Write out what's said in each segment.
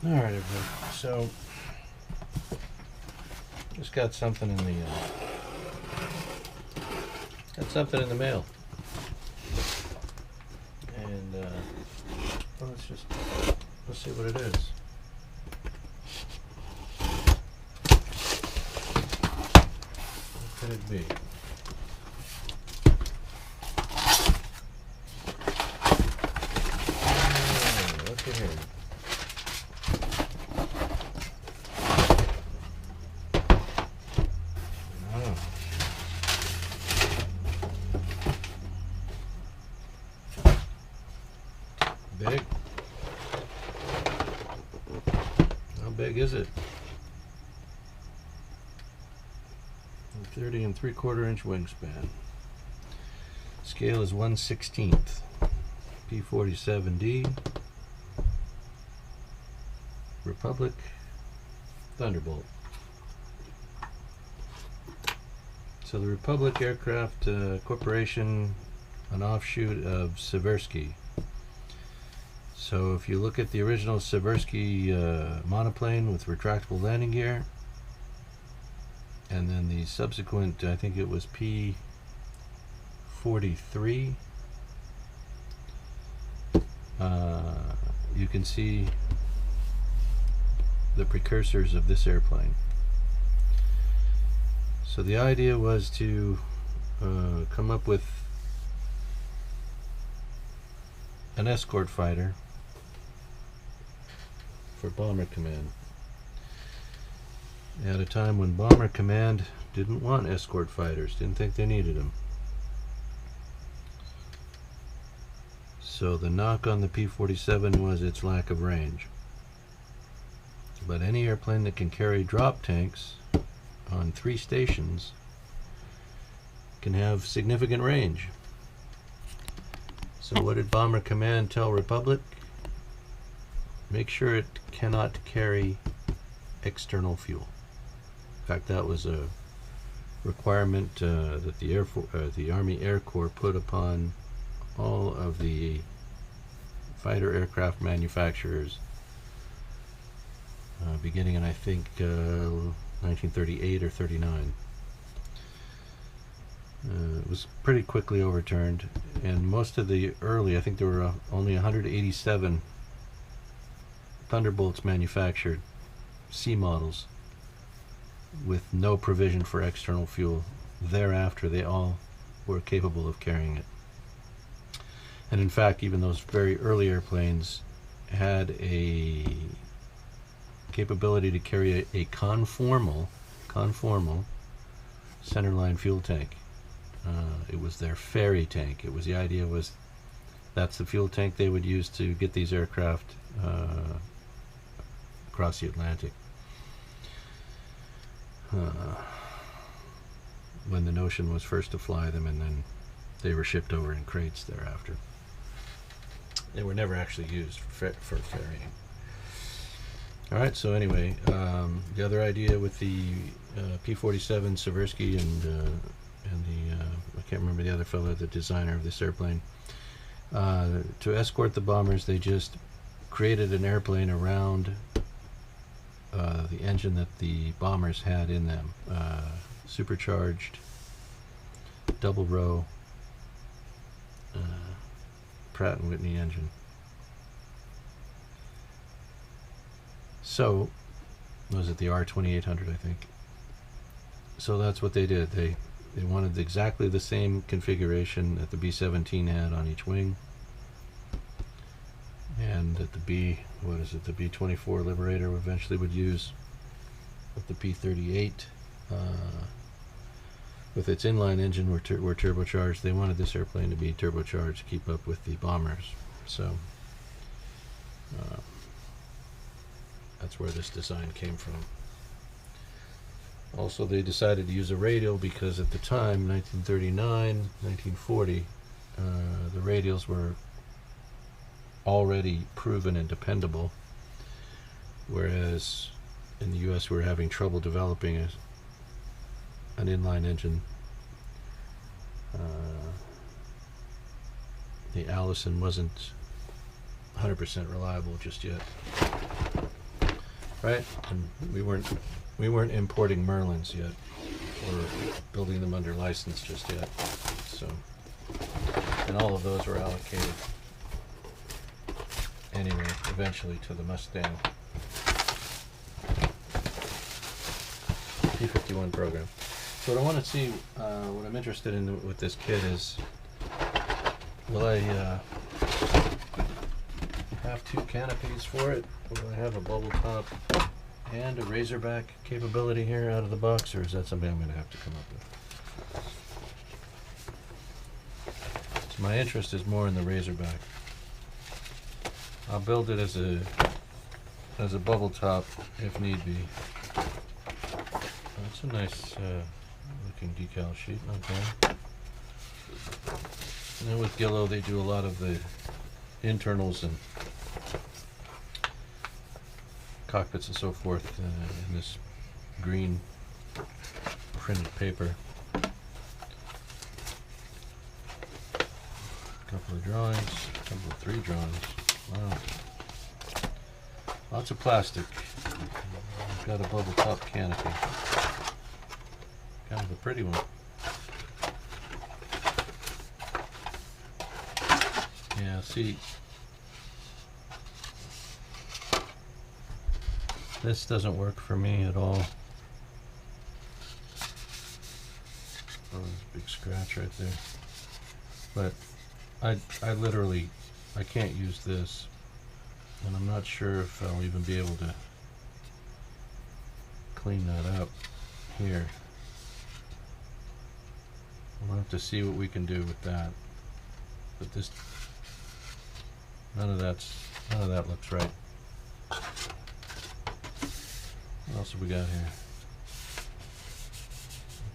Alright, everybody. So, just got something in the mail. And well, let's see what it is. What could it be? Oh, look at here. Big? How big is it? 30 3/4 inch wingspan. Scale is 1/16. P-47D. Republic Thunderbolt. So the Republic Aircraft Corporation, an offshoot of Seversky. So if you look at the original Seversky monoplane with retractable landing gear, and then the subsequent, I think it was P-43, you can see the precursors of this airplane. So the idea was to come up with an escort fighter for Bomber Command at a time when Bomber Command didn't want escort fighters, didn't think they needed them. So the knock on the P-47 was its lack of range. But any airplane that can carry drop tanks on 3 stations can have significant range. So what did Bomber Command tell Republic? Make sure it cannot carry external fuel. In fact, that was a requirement that the Army Air Corps put upon all of the fighter aircraft manufacturers beginning in, I think, 1938 or 39. It was pretty quickly overturned, and most of the early, I think there were only 187 Thunderbolts manufactured, C models, with no provision for external fuel. Thereafter, they all were capable of carrying it. And in fact, even those very early airplanes had a capability to carry a conformal centerline fuel tank. It was their ferry tank. It was, the idea was that's the fuel tank they would use to get these aircraft across the Atlantic. When the notion was first to fly them, and then they were shipped over in crates thereafter. They were never actually used for ferrying. Alright, so anyway, the other idea with the P-47 Seversky and the I can't remember the other fellow, the designer of this airplane, to escort the bombers, they just created an airplane around the engine that the bombers had in them, supercharged double row Pratt & Whitney engine. So, was it the R2800, I think? So that's what they did. They wanted exactly the same configuration that the B-17 had on each wing, and that the B-24 Liberator eventually would use with the P-38 with its inline engine were turbocharged. They wanted this airplane to be turbocharged to keep up with the bombers. So that's where this design came from. Also, they decided to use a radial because at the time, 1939, 1940, the radials were already proven and dependable, whereas in the US we were having trouble developing an inline engine. The Allison wasn't 100% reliable just yet. right? And we weren't importing Merlins yet, or building them under license just yet. So, and all of those were allocated anyway, eventually to the Mustang P-51 program. So what I want to see, what I'm interested in with this kit is, will I have two canopies for it? Will I have a bubble top and a Razorback capability here out of the box, or is that something I'm going to have to come up with? So my interest is more in the Razorback. I'll build it as a bubble top if need be. That's a nice looking decal sheet, not bad. And then with Guillow, they do a lot of the internals and cockpits and so forth in this green printed paper. A couple of drawings, a couple of 3 drawings. Wow. Lots of plastic. I've got a bubble top canopy. Kind of a pretty one. Yeah, see, this doesn't work for me at all. Oh, there's a big scratch right there. But I literally, I can't use this, and I'm not sure if I'll even be able to clean that up here. We'll have to see what we can do with that. But this, none of that looks right. What else have we got here?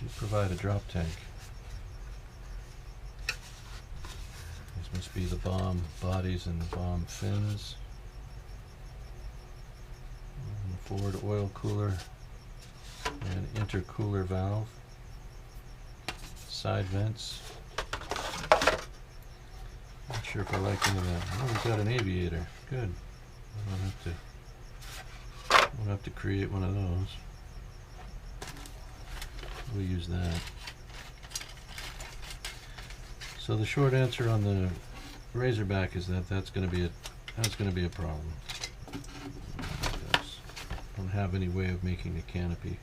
We do provide a drop tank. These must be the bomb bodies and the bomb fins. And the forward oil cooler and intercooler valve. Side vents. Not sure if I like any of that. Oh, we've got an aviator. Good. I won't have to create one of those. We'll use that. So the short answer on the Razorback is that that's going to be a problem. I don't have any way of making a canopy.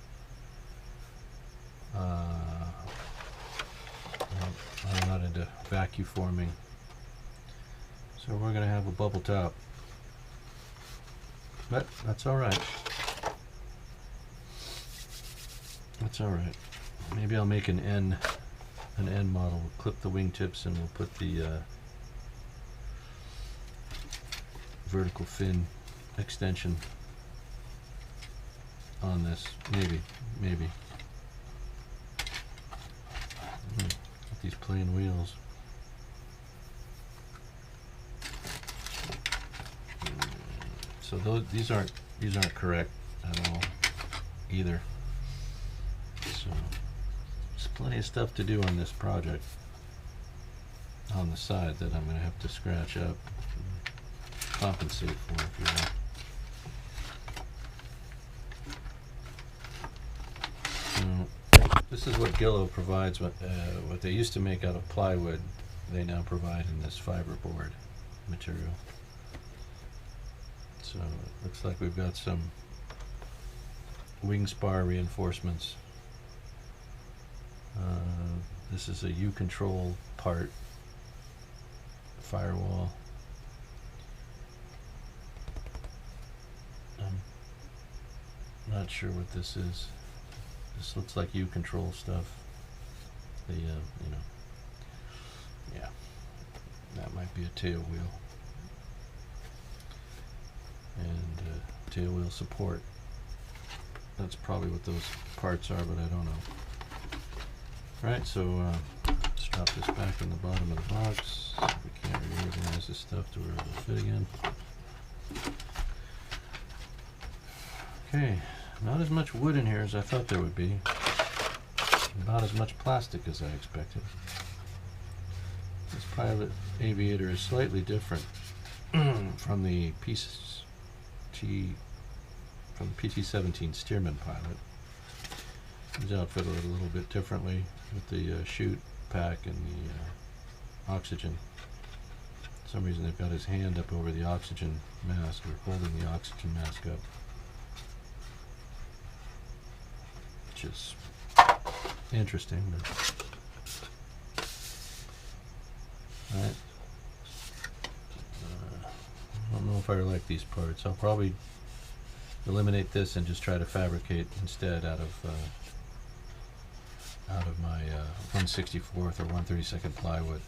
I'm not into vacuum forming, so we're going to have a bubble top. But that's all right. That's all right. Maybe I'll make an N model. We'll clip the wingtips and we'll put the vertical fin extension on this. Maybe. These plain wheels. So these aren't correct at all either. So there's plenty of stuff to do on this project on the side that I'm going to have to scratch up, and compensate for, if you will. So this is what Guillow provides. What they used to make out of plywood, they now provide in this fiberboard material. So it looks like we've got some wing spar reinforcements. This is a U-control part, firewall. I'm not sure what this is. This looks like U-control stuff. The yeah, that might be a tail wheel. And tail wheel support. That's probably what those parts are, but I don't know. Alright, so let's drop this back in the bottom of the box. We can't reorganize this stuff to where it will fit again. Okay, not as much wood in here as I thought there would be. Not as much plastic as I expected. This pilot aviator is slightly different from the from the PT-17 Stearman pilot. He's outfitted a little bit differently with the chute pack and the oxygen. For some reason they've got his hand up over the oxygen mask, or holding the oxygen mask up, which is interesting. Alright. I don't know if I like these parts. I'll probably eliminate this and just try to fabricate instead out of my 1/64th or 1/32nd plywood.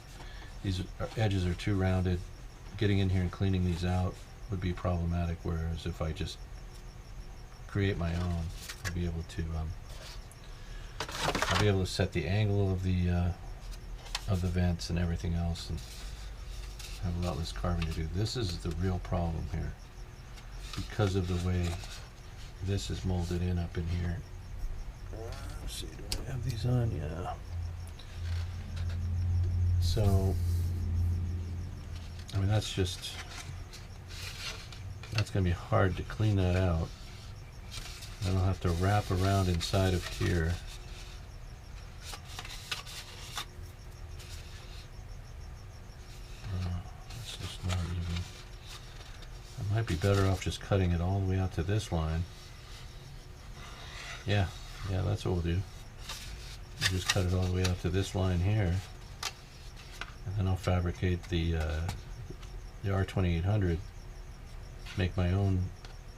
These edges are too rounded. Getting in here and cleaning these out would be problematic, whereas if I just create my own, I'll be able to set the angle of the vents and everything else, and have a lot less carving to do. This is the real problem here, because of the way this is molded in up in here. Let's see, do I have these on? Yeah. So, I mean, that's going to be hard to clean that out. Then I'll have to wrap around inside of here. That's just not even. I might be better off just cutting it all the way out to this line. Yeah, that's what we'll do. We'll just cut it all the way out to this line here, and then I'll fabricate the R2800, make my own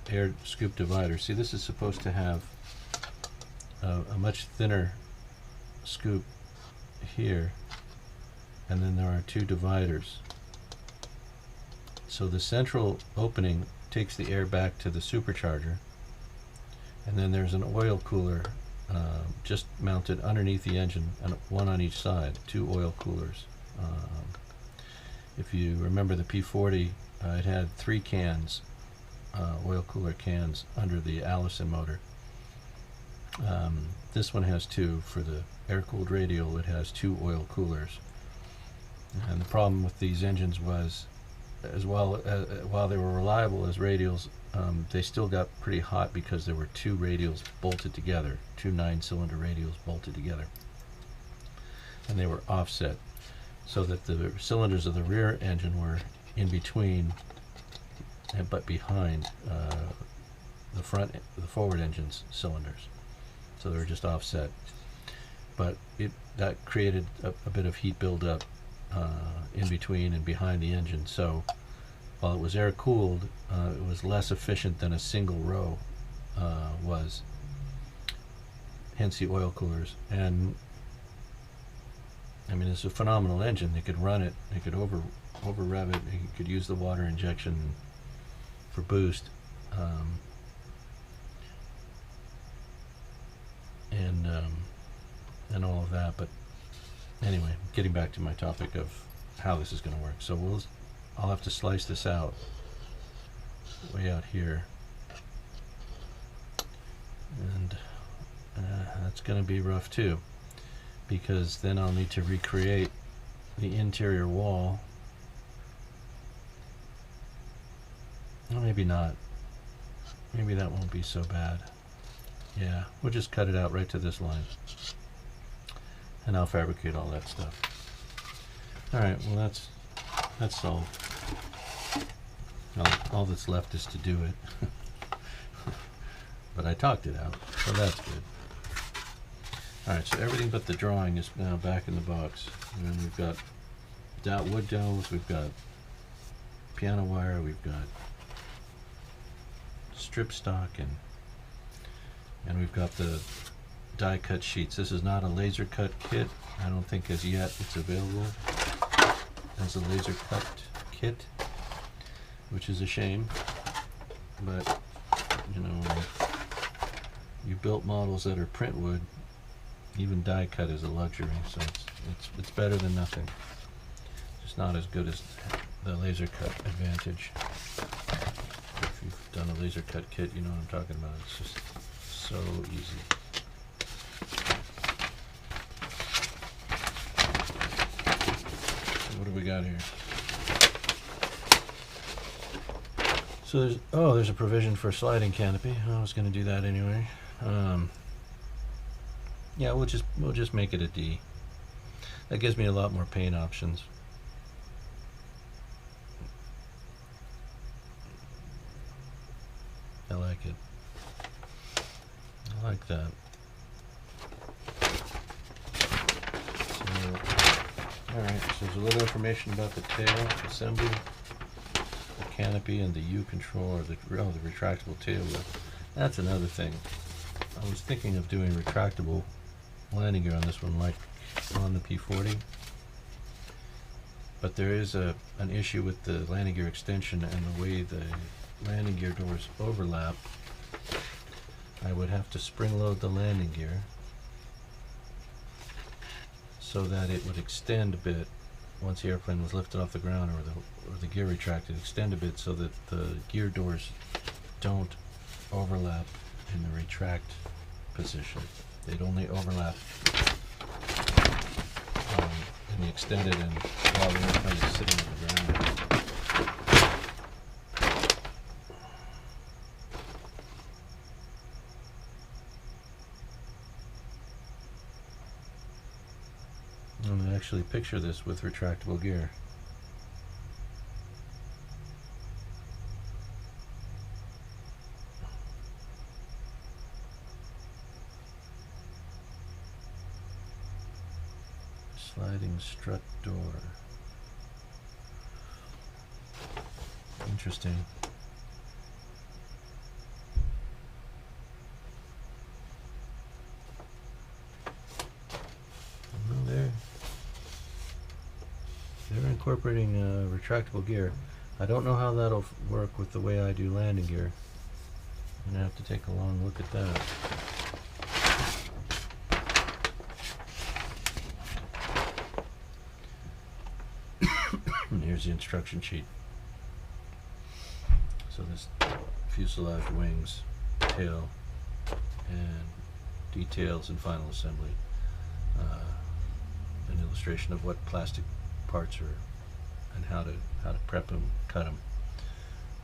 air scoop divider. See, this is supposed to have a much thinner scoop here, and then there are two dividers. So the central opening takes the air back to the supercharger, and then there's an oil cooler just mounted underneath the engine, and one on each side, two oil coolers. If you remember the P40, it had 3 cans, oil cooler cans, under the Allison motor. This one has 2. For the air-cooled radial, it has 2 oil coolers. And the problem with these engines was, as well, while they were reliable as radials, they still got pretty hot because there were 2 radials bolted together, 2 9-cylinder radials bolted together, and they were offset, so that the cylinders of the rear engine were in between, but behind the forward engine's cylinders. So they were just offset. But that created a bit of heat buildup in between and behind the engine. So while it was air cooled, it was less efficient than a single row was. Hence the oil coolers. And I mean, it's a phenomenal engine. They could run it, they could over rev it, they could use the water injection for boost, and all of that. But anyway, getting back to my topic of how this is going to work. So I'll have to slice this out way out here, and that's going to be rough too, because then I'll need to recreate the interior wall. Well, maybe not. Maybe that won't be so bad. Yeah, we'll just cut it out right to this line, and I'll fabricate all that stuff. Alright, well that's solved. All that's left is to do it. But I talked it out, so that's good. Alright, so everything but the drawing is now back in the box. And we've got wood dowels, we've got piano wire, we've got strip stock, and we've got the die cut sheets. This is not a laser cut kit. I don't think as yet it's available as a laser cut kit, which is a shame. But you know, you built models that are print wood, even die cut is a luxury, so it's better than nothing. It's not as good as the laser cut advantage. If you've done a laser cut kit, you know what I'm talking about. It's just so easy. So what do we got here? So there's a provision for a sliding canopy. I was going to do that anyway. Yeah, we'll just make it a D. That gives me a lot more paint options. I like it. I like that. So, alright, so there's a little information about the tail assembly, the canopy, and the U control, or the retractable tail wheel. That's another thing. I was thinking of doing retractable landing gear on this one, like on the P40, but there is an issue with the landing gear extension and the way the landing gear doors overlap. I would have to spring load the landing gear so that it would extend a bit once the airplane was lifted off the ground, or the gear retracted, extend a bit so that the gear doors don't overlap in the retract position. They'd only overlap in the extended and while the airplane is sitting on the ground. I'm going to actually picture this with retractable gear. Sliding strut door. Interesting. Well, they're incorporating retractable gear. I don't know how that'll work with the way I do landing gear. I'm gonna have to take a long look at that. Here's the instruction sheet. So this fuselage, wings, tail, and details and final assembly. An illustration of what plastic parts are and how to prep them, cut them.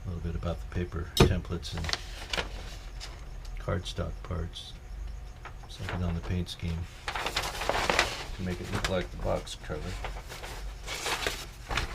A little bit about the paper templates and cardstock parts. Something on the paint scheme to make it look like the box cover.